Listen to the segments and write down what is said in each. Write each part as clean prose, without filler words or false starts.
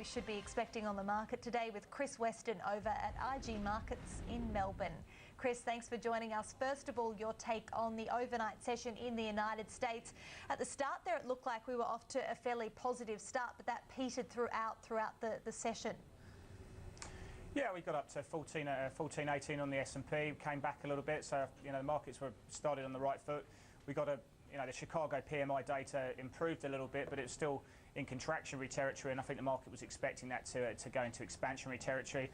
We should be expecting on the market today with Chris Weston over at IG Markets in Melbourne. Chris, thanks for joining us. First of all, your take on the overnight session in the United States. At the start there, it looked like we were off to a fairly positive start, but that petered throughout the session. Yeah, we got up to 1418 on the S&P, came back a little bit, so the markets were started on the right foot. We got the Chicago PMI data improved a little bit, but it's still in contractionary territory, and I think the market was expecting that to go into expansionary territory.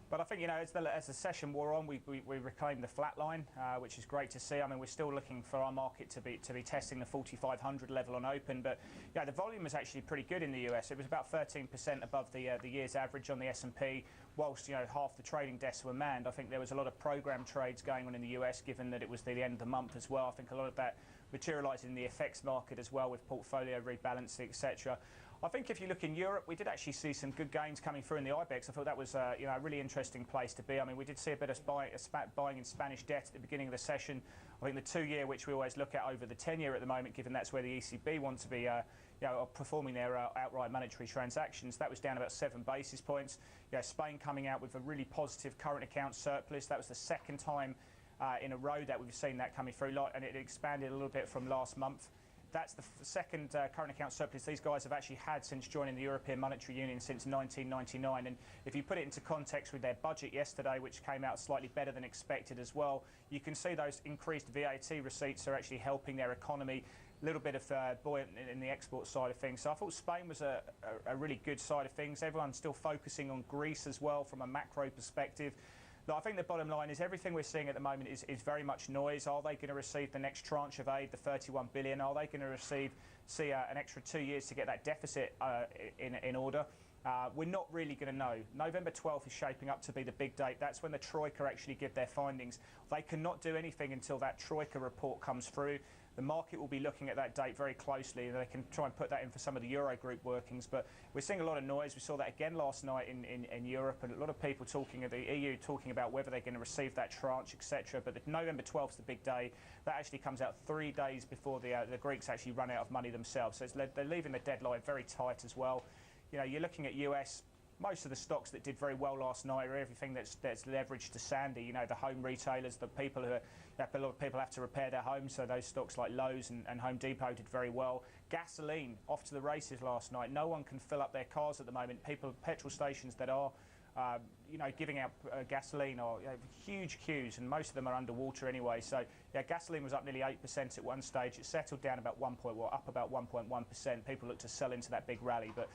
But I think, as the session wore on, we reclaimed the flat line, which is great to see. I mean, we're still looking for our market to be testing the 4,500 level on open, but the volume was actually pretty good in the US. It was about 13% above the year's average on the S&P, whilst half the trading desks were manned. I think there was a lot of program trades going on in the US, given that it was the end of the month as well. I think a lot of that materialised in the FX market as well, with portfolio rebalancing, etc. I think if you look in Europe, we did actually see some good gains coming through in the IBEX. I thought that was a really interesting place to be. I mean, we did see a bit of buying in Spanish debt at the beginning of the session. I think the 2-year, which we always look at over the 10-year at the moment, given that's where the ECB want to be performing their outright monetary transactions, that was down about 7 basis points. Spain coming out with a really positive current account surplus. That was the second time in a row that we've seen that coming through, and it expanded a little bit from last month. That's the second current account surplus these guys have actually had since joining the European Monetary Union since 1999. And if you put it into context with their budget yesterday, which came out slightly better than expected as well, you can see those increased VAT receipts are actually helping their economy. A little bit of buoyant in the export side of things. So I thought Spain was a really good side of things. Everyone's still focusing on Greece as well from a macro perspective. I think the bottom line is everything we're seeing at the moment is very much noise. Are they going to receive the next tranche of aid, the 31 billion? Are they going to see an extra 2 years to get that deficit in order? We're not really going to know. November 12th is shaping up to be the big date. That's when the Troika actually give their findings. They cannot do anything until that Troika report comes through. The market will be looking at that date very closely, and they can try and put that in for some of the Eurogroup workings. But we're seeing a lot of noise. We saw that again last night in Europe, and a lot of people talking at the EU talking about whether they're going to receive that tranche, etc. But the November 12th is the big day. That actually comes out 3 days before the Greeks actually run out of money themselves. So they're leaving the deadline very tight as well. You're looking at US. Most of the stocks that did very well last night are everything that's leveraged to Sandy. The home retailers, the people a lot of people have to repair their homes, so those stocks like Lowe's and Home Depot did very well. Gasoline off to the races last night. No one can fill up their cars at the moment. Petrol stations that are giving out gasoline are huge queues, and most of them are underwater anyway. So gasoline was up nearly 8% at one stage. It settled down about up about 1.1%. People look to sell into that big rally, but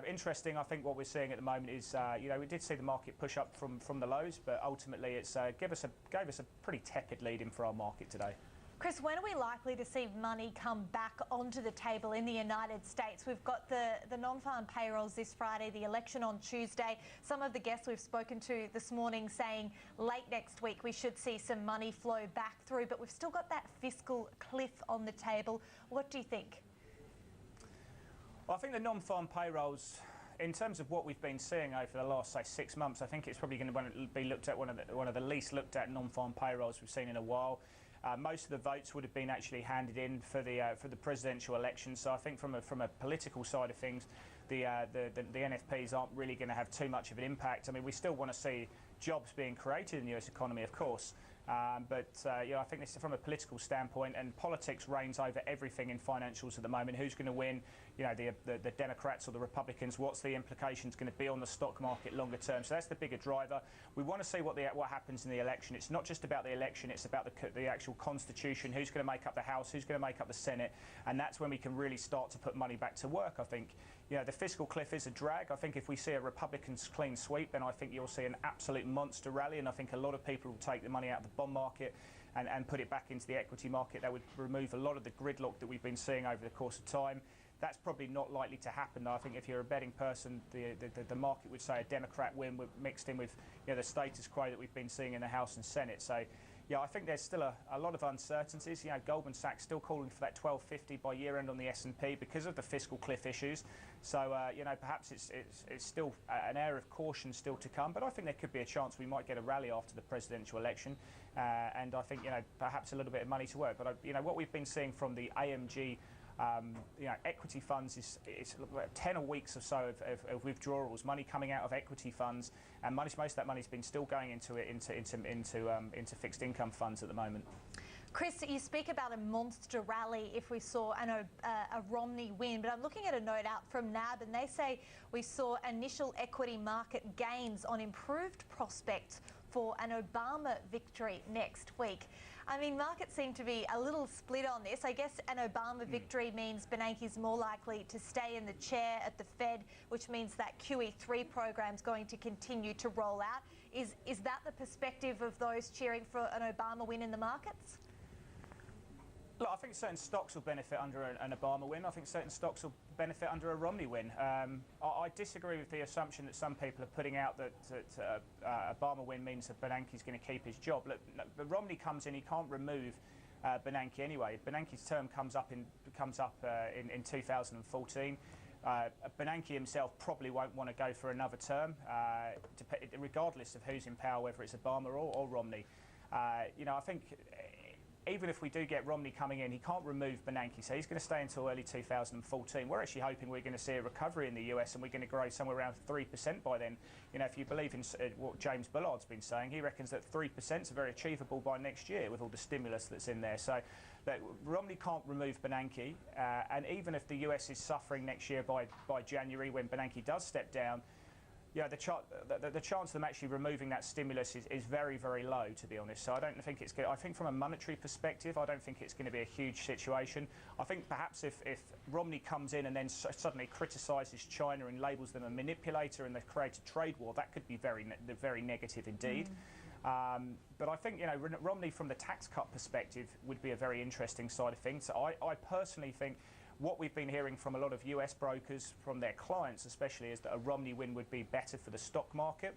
interesting. I think what we're seeing at the moment is we did see the market push up from the lows, but ultimately it's gave us a pretty tepid lead in for our market today. Chris, when are we likely to see money come back onto the table in the United States? We've got the non-farm payrolls this Friday, the election on Tuesday. Some of the guests we've spoken to this morning saying late next week we should see some money flow back through, but we've still got that fiscal cliff on the table. What do you think? Well, I think the non-farm payrolls, in terms of what we've been seeing over the last, say, 6 months, I think it's probably going to be looked at one of the least looked at non-farm payrolls we've seen in a while. Most of the votes would have been actually handed in for the presidential election. So I think from a political side of things, the NFPs aren't really going to have too much of an impact. I mean, we still want to see jobs being created in the US economy, of course. But I think this is from a political standpoint, and politics reigns over everything in financials at the moment. Who's going to win? The Democrats or the Republicans? What's the implications going to be on the stock market longer term? So that's the bigger driver. We want to see what happens in the election. It's not just about the election; it's about the actual constitution. Who's going to make up the House? Who's going to make up the Senate? And that's when we can really start to put money back to work. I think the fiscal cliff is a drag. I think if we see a Republicans clean sweep, then I think you'll see an absolute monster rally, and I think a lot of people will take the money out of the bond market and put it back into the equity market. That would remove a lot of the gridlock that we've been seeing over the course of time. That's probably not likely to happen, though. I think if you're a betting person, the market would say a Democrat win mixed in with the status quo that we've been seeing in the House and Senate. So I think there's still a lot of uncertainties. Goldman Sachs still calling for that 1250 by year end on the S&P because of the fiscal cliff issues. So perhaps it's still an air of caution still to come. But I think there could be a chance we might get a rally after the presidential election, and I think perhaps a little bit of money to work. But what we've been seeing from the AMG Equity funds is 10 weeks or so of withdrawals, money coming out of equity funds, and most of that money's been still going into fixed income funds at the moment. Chris, you speak about a monster rally if we saw a Romney win, but I'm looking at a note out from NAB and they say we saw initial equity market gains on improved prospects for an Obama victory next week. I mean, markets seem to be a little split on this. I guess an Obama victory means Bernanke's more likely to stay in the chair at the Fed, which means that QE3 program's going to continue to roll out. Is that the perspective of those cheering for an Obama win in the markets? Look, I think certain stocks will benefit under an Obama win. I think certain stocks will benefit under a Romney win. I disagree with the assumption that some people are putting out that Obama win means that Bernanke's going to keep his job. Look, but Romney comes in, he can't remove Bernanke anyway. Bernanke's term comes up in 2014. Bernanke himself probably won't want to go for another term, regardless of who's in power, whether it's Obama or Romney. I think even if we do get Romney coming in, he can't remove Bernanke, so he's going to stay until early 2014. We're actually hoping we're going to see a recovery in the US and we're going to grow somewhere around 3% by then. If you believe in what James Bullard's been saying, he reckons that 3% is very achievable by next year with all the stimulus that's in there. So Romney can't remove Bernanke, and even if the US is suffering next year by January when Bernanke does step down, the chance of them actually removing that stimulus is very, very low, to be honest. So I don't think it's good. I think from a monetary perspective, I don't think it's going to be a huge situation. I think perhaps if Romney comes in and then suddenly criticises China and labels them a manipulator and they've created a trade war, that could be very, very negative indeed. But I think, Romney from the tax cut perspective would be a very interesting side of things. So I personally think what we've been hearing from a lot of US brokers, from their clients especially, is that a Romney win would be better for the stock market.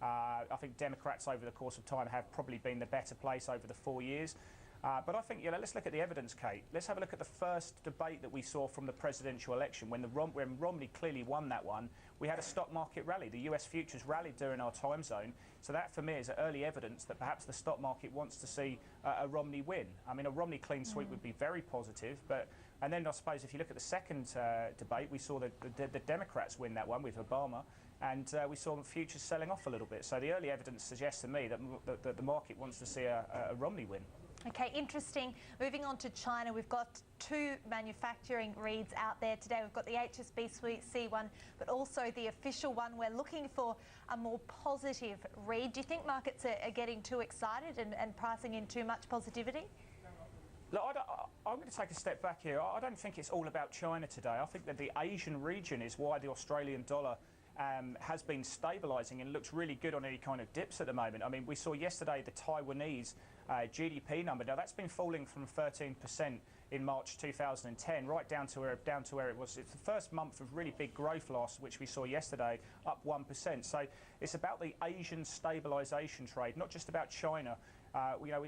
I think Democrats over the course of time have probably been the better place over the 4 years. But I think, let's look at the evidence, Kate. Let's have a look at the first debate that we saw from the presidential election. When Romney clearly won that one, we had a stock market rally. The US futures rallied during our time zone. So that, for me, is early evidence that perhaps the stock market wants to see a Romney win. I mean, a Romney clean sweep would be very positive, and then I suppose if you look at the second debate, we saw the Democrats win that one with Obama, and we saw the futures selling off a little bit. So the early evidence suggests to me that the market wants to see a Romney win. Okay, interesting. Moving on to China, we've got two manufacturing reads out there today. We've got the HSBC one, but also the official one. We're looking for a more positive read. Do you think markets are getting too excited and pricing in too much positivity? Look, I'm going to take a step back here. I don't think it's all about China today. I think that the Asian region is why the Australian dollar has been stabilising and looks really good on any kind of dips at the moment. I mean, we saw yesterday the Taiwanese GDP number. Now, that's been falling from 13% in March 2010 right down to where it was. It's the first month of really big growth loss, which we saw yesterday, up 1%. So it's about the Asian stabilisation trade, not just about China.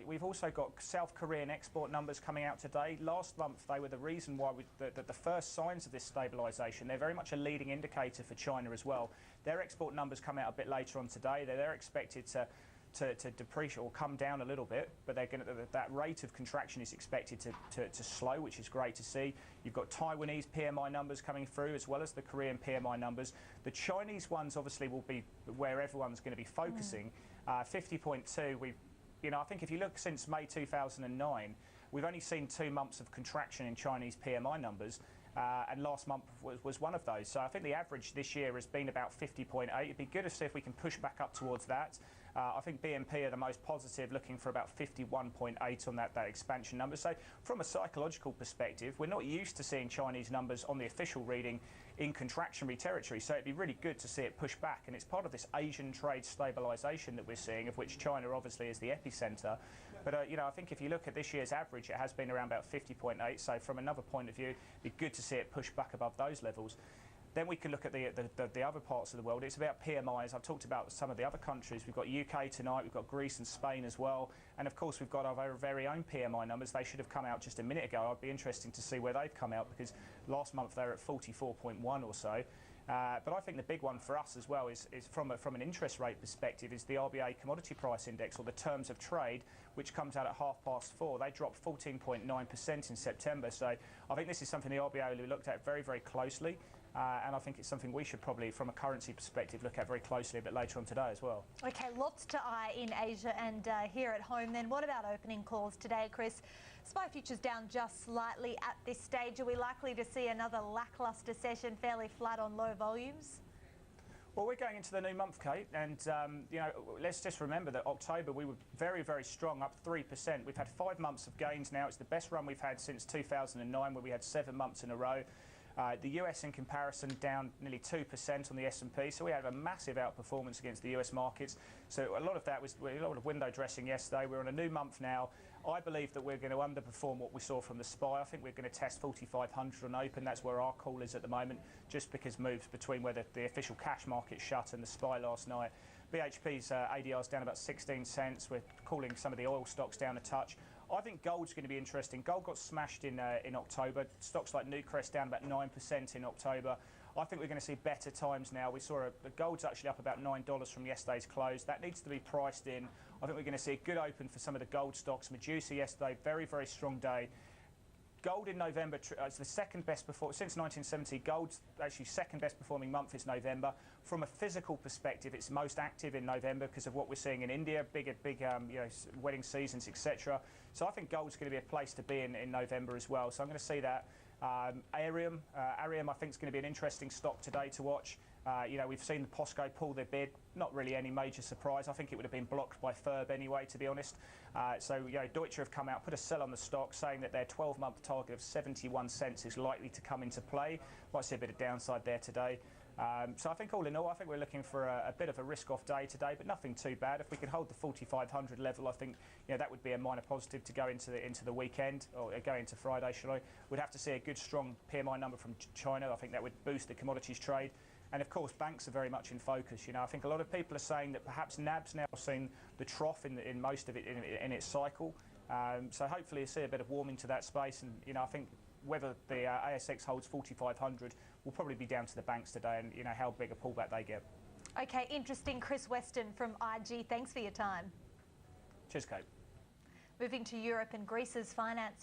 We've also got South Korean export numbers coming out today. Last month, they were the reason why the first signs of this stabilisation. They're very much a leading indicator for China as well. Their export numbers come out a bit later on today. They're expected to depreciate or come down a little bit, but that rate of contraction is expected to slow, which is great to see. You've got Taiwanese PMI numbers coming through, as well as the Korean PMI numbers. The Chinese ones obviously will be where everyone's going to be focusing. 50.2. I think if you look since May 2009, we've only seen 2 months of contraction in Chinese PMI numbers, and last month was one of those. So I think the average this year has been about 50.8. It'd be good to see if we can push back up towards that. I think BNP are the most positive, looking for about 51.8 on that expansion number. So from a psychological perspective, we're not used to seeing Chinese numbers on the official reading in contractionary territory. So it'd be really good to see it push back. And it's part of this Asian trade stabilisation that we're seeing, of which China obviously is the epicentre. But, I think if you look at this year's average, it has been around about 50.8. So from another point of view, it'd be good to see it push back above those levels. Then we can look at the other parts of the world. It's about PMIs. I've talked about some of the other countries. We've got UK tonight. We've got Greece and Spain as well. And, of course, we've got our very own PMI numbers. They should have come out just a minute ago. I'd be interested to see where they've come out, because last month they were at 44.1 or so. But I think the big one for us as well is from an interest rate perspective is the RBA commodity price index, or the terms of trade, which comes out at 4:30. They dropped 14.9% in September. So I think this is something the RBA will looked at very, very closely. And I think it's something we should probably, from a currency perspective, look at very closely a bit later on today as well. Okay, lots to eye in Asia and here at home then. What about opening calls today, Chris? SPI futures down just slightly at this stage. Are we likely to see another lacklustre session, fairly flat on low volumes? Well, we're going into the new month, Kate, and you know, let's just remember that October we were very, very strong, up 3%. We've had 5 months of gains now. It's the best run we've had since 2009, where we had 7 months in a row. The US in comparison down nearly 2% on the S&P, so we had a massive outperformance against the US markets. So a lot of that was a lot of window dressing yesterday. We're on a new month now. I believe that we're going to underperform what we saw from the SPI. I think we're going to test 4,500 on open. That's where our call is at the moment, just because moves between where the official cash market shut and the SPI last night. BHP's ADR is down about 16 cents. We're calling some of the oil stocks down a touch. I think gold's going to be interesting. Gold got smashed in October. Stocks like Newcrest down about 9% in October. I think we're going to see better times now. We saw the gold's actually up about $9 from yesterday's close. That needs to be priced in. I think we're going to see a good open for some of the gold stocks. Medusa yesterday, very, very strong day. Gold in November is the second best since 1970. Gold's actually second best performing month is November. From a physical perspective, it's most active in November because of what we're seeing in India, big you know, wedding seasons, etc. So I think gold's going to be a place to be in November as well. So I'm going to see that. Arium, I think is going to be an interesting stock today to watch. You know, we've seen the POSCO pull their bid. Not really any major surprise. I think it would have been blocked by FIRB anyway, to be honest. So, you know, Deutsche have come out, put a sell on the stock, saying that their 12-month target of 71 cents is likely to come into play. Might see a bit of downside there today. So I think all in all, I think we're looking for a bit of a risk-off day today, but nothing too bad. If we can hold the 4,500 level, I think, you know, that would be a minor positive to go into the weekend, or go into Friday, shall I? We'd have to see a good, strong PMI number from China. I think that would boost the commodities trade. And of course, banks are very much in focus. You know, I think a lot of people are saying that perhaps NAB's now seen the trough in most of it in its cycle. So hopefully, you see a bit of warming to that space. And you know, I think whether the ASX holds 4,500 will probably be down to the banks today, and you know how big a pullback they get. Okay, interesting. Chris Weston from IG. Thanks for your time. Cheers, Kate. Moving to Europe, and Greece's finance